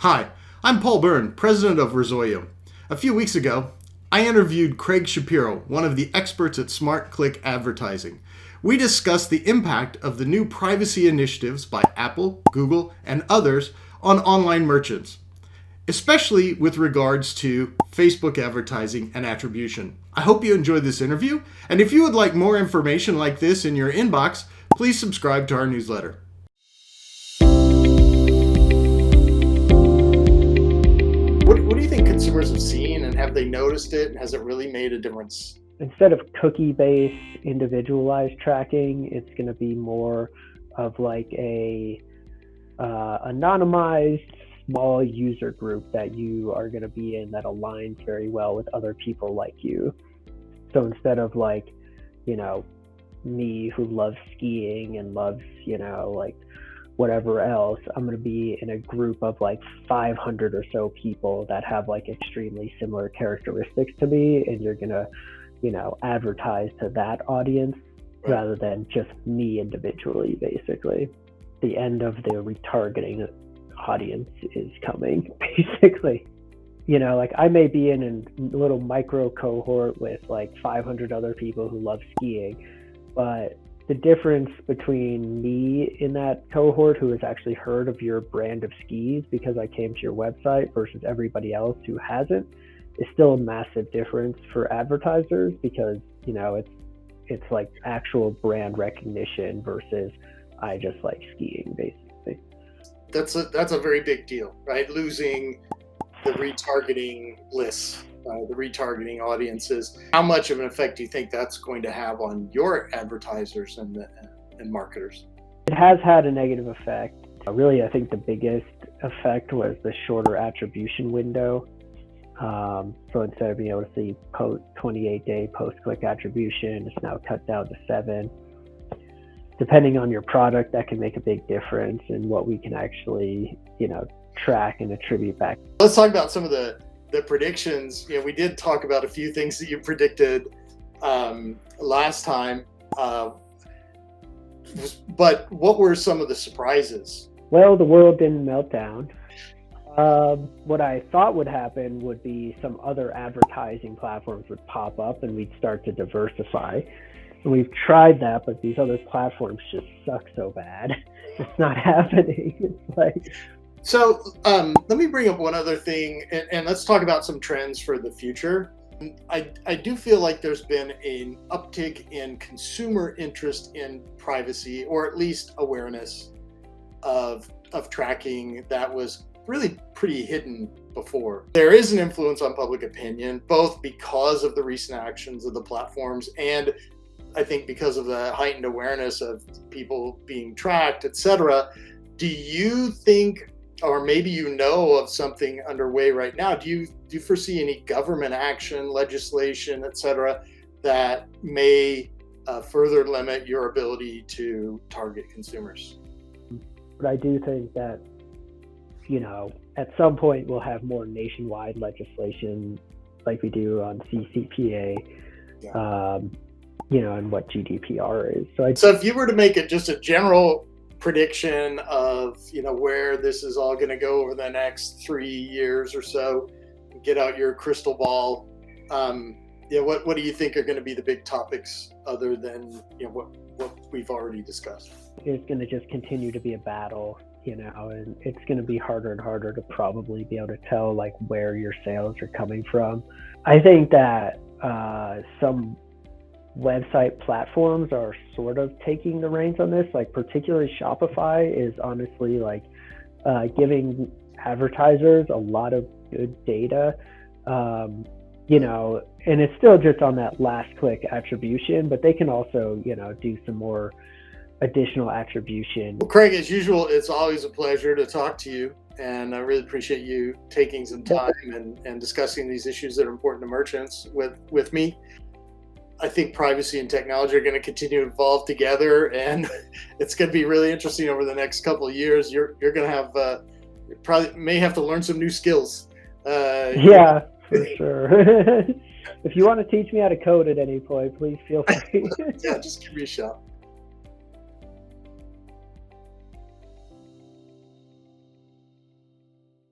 Hi, I'm Paul Byrne, president of Rizoyo. A few weeks ago, I interviewed Craig Schapiro, one of the experts at SmartClick advertising. We discussed the impact of the new privacy initiatives by Apple, Google, and others on online merchants, especially with regards to Facebook advertising and attribution. I hope you enjoyed this interview, and if you would like more information like this in your inbox, please subscribe to our newsletter. What do you think consumers have seen, and have they noticed it, and has it really made a difference? Instead of cookie-based individualized tracking, it's going to be more of like a anonymized small user group that you are going to be in that aligns very well with other people like you. So instead of like, me who loves skiing and loves, like whatever else, I'm going to be in a group of like 500 or so people that have like extremely similar characteristics to me, and you're going to advertise to that audience rather than just me individually. Basically, the end of the retargeting audience is coming, basically. Like I may be in a little micro cohort with like 500 other people who love skiing, but the difference between me in that cohort who has actually heard of your brand of skis because I came to your website versus everybody else who hasn't is still a massive difference for advertisers, because it's like actual brand recognition versus I just like skiing, basically. That's a very big deal, right? Losing the retargeting lists, the retargeting audiences. How much of an effect do you think that's going to have on your advertisers and marketers? It has had a negative effect. Really, I think the biggest effect was the shorter attribution window. So instead of being able to see 28-day post-click attribution, it's now cut down to 7. Depending on your product, that can make a big difference in what we can actually, track and attribute back. Let's talk about some of the predictions. We did talk about a few things that you predicted last time, but what were some of the surprises? Well, the world didn't melt down. What I thought would happen would be some other advertising platforms would pop up and we'd start to diversify. And we've tried that, but these other platforms just suck so bad. It's not happening. It's like... So let me bring up one other thing, and let's talk about some trends for the future. I do feel like there's been an uptick in consumer interest in privacy, or at least awareness of tracking that was really pretty hidden before. There is an influence on public opinion, both because of the recent actions of the platforms and I think because of the heightened awareness of people being tracked, etc. Do you think, or maybe of something underway right now, do you foresee any government action, legislation, etc., that may further limit your ability to target consumers? But I do think that at some point we'll have more nationwide legislation like we do on CCPA, and what GDPR is. So if you were to make it just a general prediction of where this is all going to go over the next 3 years or so, get out your crystal ball, what do you think are going to be the big topics other than what we've already discussed? It's going to just continue to be a battle, and it's going to be harder and harder to probably be able to tell like where your sales are coming from. I think that some website platforms are sort of taking the reins on this, like particularly Shopify is honestly like giving advertisers a lot of good data, and it's still just on that last click attribution, but they can also do some more additional attribution. Well, Craig, as usual, it's always a pleasure to talk to you, and I really appreciate you taking some time and discussing these issues that are important to merchants with me. I think privacy and technology are going to continue to evolve together, and it's going to be really interesting over the next couple of years. You're going to have you probably may have to learn some new skills. Yeah, for sure. If you want to teach me how to code at any point, please feel free. Yeah, just give me a shout.